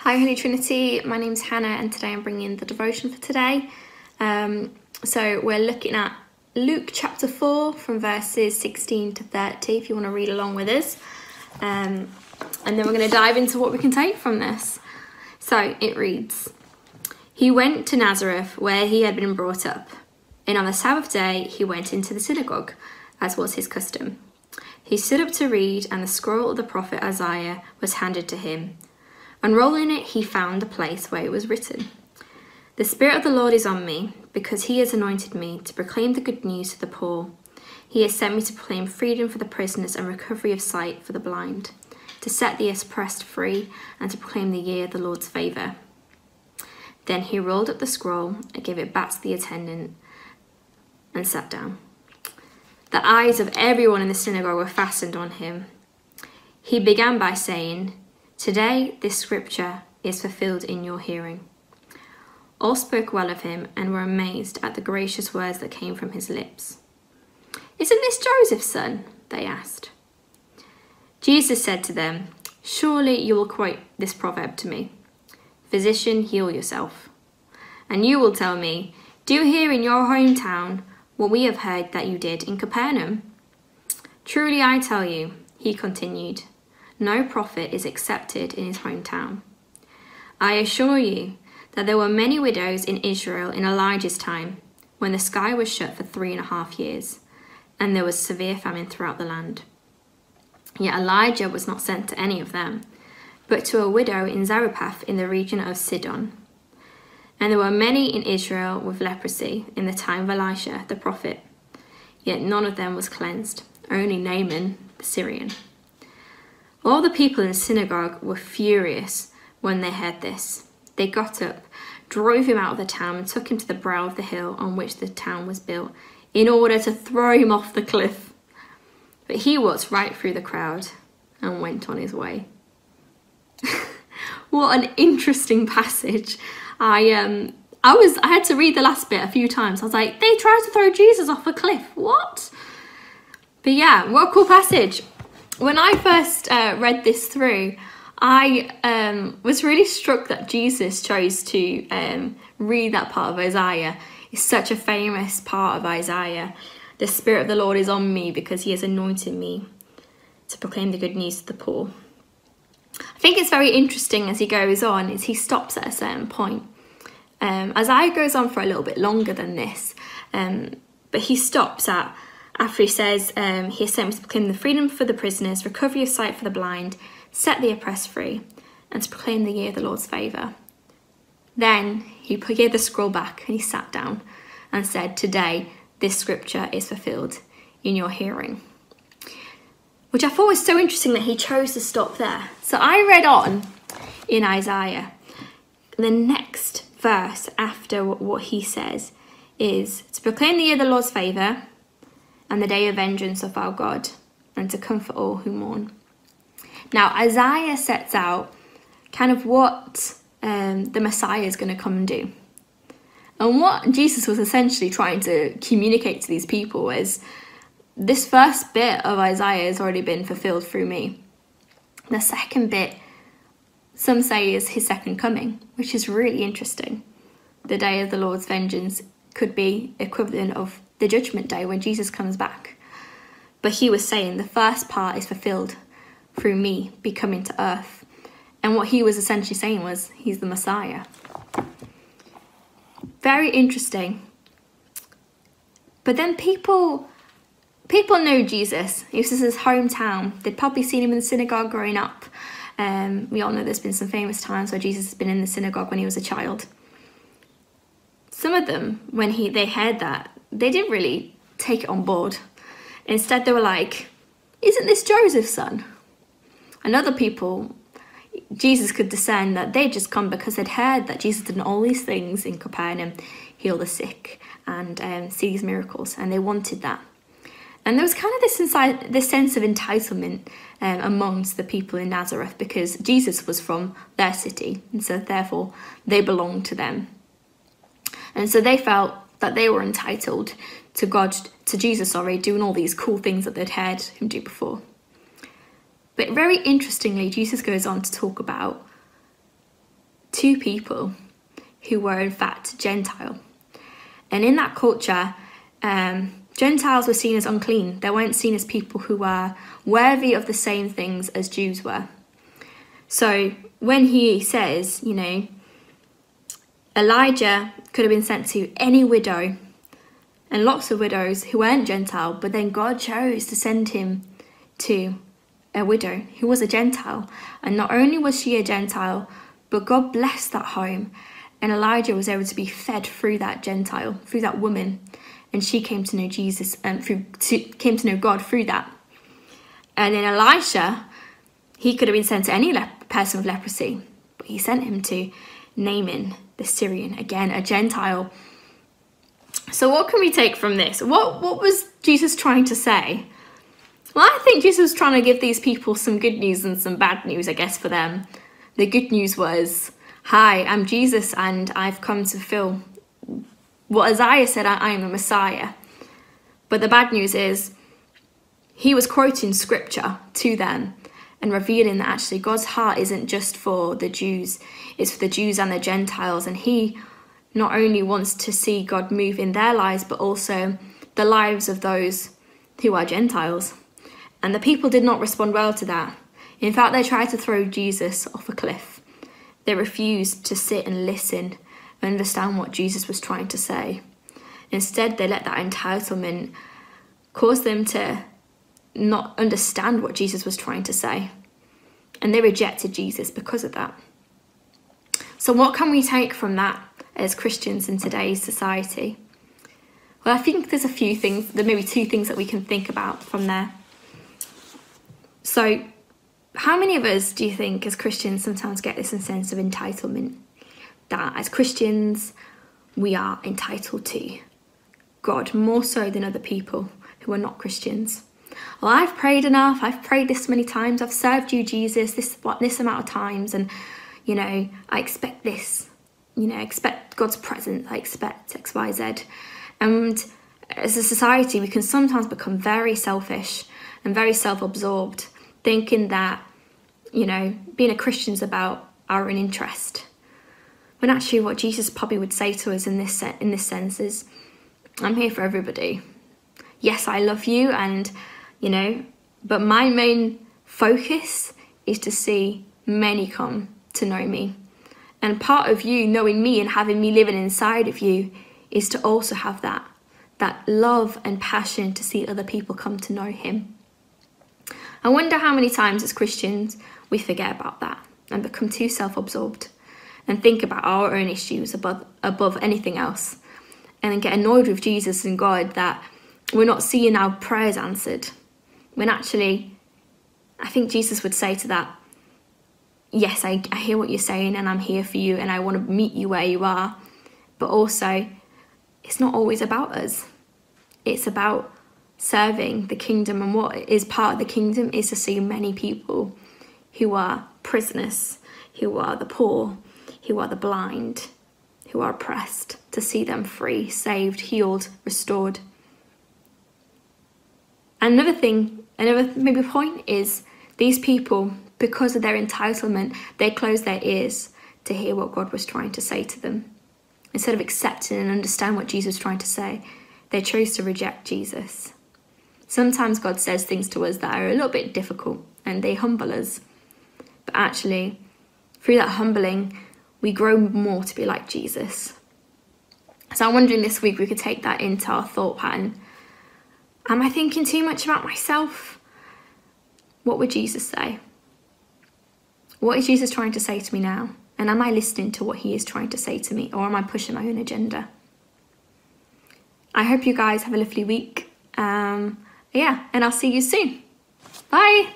Hi Holy Trinity, my name's Hannah and today I'm bringing the devotion for today. So we're looking at Luke chapter 4 from verses 16 to 30 if you want to read along with us. And then we're going to dive into what we can take from this. So it reads, "He went to Nazareth where he had been brought up, and on the Sabbath day he went into the synagogue, as was his custom. He stood up to read, and the scroll of the prophet Isaiah was handed to him. Unrolling it, he found the place where it was written, 'The Spirit of the Lord is on me, because he has anointed me to proclaim the good news to the poor. He has sent me to proclaim freedom for the prisoners and recovery of sight for the blind, to set the oppressed free, and to proclaim the year of the Lord's favour.' Then he rolled up the scroll and gave it back to the attendant and sat down. The eyes of everyone in the synagogue were fastened on him. He began by saying, 'Today this scripture is fulfilled in your hearing.' All spoke well of him and were amazed at the gracious words that came from his lips. 'Isn't this Joseph's son?' they asked. Jesus said to them, 'Surely you will quote this proverb to me, "Physician, heal yourself." And you will tell me, "Do here in your hometown what we have heard that you did in Capernaum." Truly I tell you," he continued, "no prophet is accepted in his hometown. I assure you that there were many widows in Israel in Elijah's time, when the sky was shut for 3.5 years, and there was severe famine throughout the land. Yet Elijah was not sent to any of them, but to a widow in Zarephath in the region of Sidon. And there were many in Israel with leprosy in the time of Elisha the prophet, yet none of them was cleansed, only Naaman the Syrian." All the people in the synagogue were furious when they heard this. They got up, drove him out of the town, and took him to the brow of the hill on which the town was built, in order to throw him off the cliff. But he walked right through the crowd and went on his way. What an interesting passage. I had to read the last bit a few times. I was like, they tried to throw Jesus off a cliff. What? But yeah, what a cool passage. When I first read this through, I was really struck that Jesus chose to read that part of Isaiah. It's such a famous part of Isaiah. "The Spirit of the Lord is on me because he has anointed me to proclaim the good news to the poor." I think it's very interesting as he goes on, is he stops at a certain point. Isaiah goes on for a little bit longer than this, but he stops after he says, "He has sent me to proclaim the freedom for the prisoners, recovery of sight for the blind, set the oppressed free, and to proclaim the year of the Lord's favour." Then he gave the scroll back and he sat down and said, "Today this scripture is fulfilled in your hearing." Which I thought was so interesting that he chose to stop there. So I read on in Isaiah. The next verse after what he says is, "To proclaim the year of the Lord's favour and the day of vengeance of our God, and to comfort all who mourn." Now Isaiah sets out kind of what the Messiah is going to come and do. And what Jesus was essentially trying to communicate to these people is, this first bit of Isaiah has already been fulfilled through me. The second bit, some say, is his second coming, which is really interesting. The day of the Lord's vengeance could be equivalent of the judgment day when Jesus comes back. But he was saying the first part is fulfilled through me becoming to earth. And what he was essentially saying was, he's the Messiah. Very interesting. But then people know Jesus. This is his hometown. They'd probably seen him in the synagogue growing up. We all know there's been some famous times where Jesus has been in the synagogue when he was a child. Some of them, when they heard that, they didn't really take it on board. Instead, they were like, "Isn't this Joseph's son?" And other people, Jesus could discern that they'd just come because they'd heard that Jesus did all these things in Capernaum, heal the sick and see these miracles, and they wanted that. And there was kind of this sense of entitlement amongst the people in Nazareth, because Jesus was from their city, and so therefore they belonged to them. And so they felt that they were entitled to Jesus, doing all these cool things that they'd heard him do before. But very interestingly, Jesus goes on to talk about two people who were in fact Gentile. And in that culture, Gentiles were seen as unclean. They weren't seen as people who were worthy of the same things as Jews were. So when he says, you know, Elijah could have been sent to any widow, and lots of widows who weren't Gentile, but then God chose to send him to a widow who was a Gentile. And not only was she a Gentile, but God blessed that home, and Elijah was able to be fed through that Gentile, through that woman, and she came to know Jesus and came to know God through that. And then Elisha, he could have been sent to any person with leprosy, but he sent him to Naaman the Syrian, again a Gentile. So what can we take from this? What was Jesus trying to say? Well, I think Jesus was trying to give these people some good news and some bad news, I guess, for them. The good news was, hi, I'm Jesus and I've come to fulfill what Isaiah said, I am the Messiah. But the bad news is he was quoting scripture to them and revealing that actually God's heart isn't just for the Jews, it's for the Jews and the Gentiles. And he not only wants to see God move in their lives, but also the lives of those who are Gentiles. And the people did not respond well to that. In fact, they tried to throw Jesus off a cliff. They refused to sit and listen and understand what Jesus was trying to say. Instead, they let that entitlement cause them to not understand what Jesus was trying to say. And they rejected Jesus because of that. So what can we take from that as Christians in today's society? Well, I think there's a few things, there may be two things that we can think about from there. So how many of us do you think as Christians sometimes get this sense of entitlement? That as Christians, we are entitled to God more so than other people who are not Christians. Well, I've prayed enough, I've prayed this many times, I've served you, Jesus, this amount of times, and, you know, I expect this. You know, I expect God's presence, I expect X, Y, Z. And as a society, we can sometimes become very selfish and very self-absorbed, thinking that, you know, being a Christian is about our own interest. When actually what Jesus probably would say to us in this sense is, I'm here for everybody. Yes, I love you, and, you know, but my main focus is to see many come to know me. And part of you knowing me and having me living inside of you is to also have that love and passion to see other people come to know him. I wonder how many times as Christians we forget about that and become too self-absorbed and think about our own issues above anything else, and then get annoyed with Jesus and God that we're not seeing our prayers answered. When actually, I think Jesus would say to that, yes, I hear what you're saying and I'm here for you and I want to meet you where you are, but also it's not always about us. It's about serving the kingdom, and what is part of the kingdom is to see many people who are prisoners, who are the poor, who are the blind, who are oppressed, to see them free, saved, healed, restored. Another maybe point is these people, because of their entitlement, they closed their ears to hear what God was trying to say to them. Instead of accepting and understand what Jesus was trying to say, they chose to reject Jesus. Sometimes God says things to us that are a little bit difficult and they humble us. But actually, through that humbling, we grow more to be like Jesus. So I'm wondering this week we could take that into our thought pattern. Am I thinking too much about myself? What would Jesus say? What is Jesus trying to say to me now? And am I listening to what he is trying to say to me, or am I pushing my own agenda? I hope you guys have a lovely week. And I'll see you soon. Bye.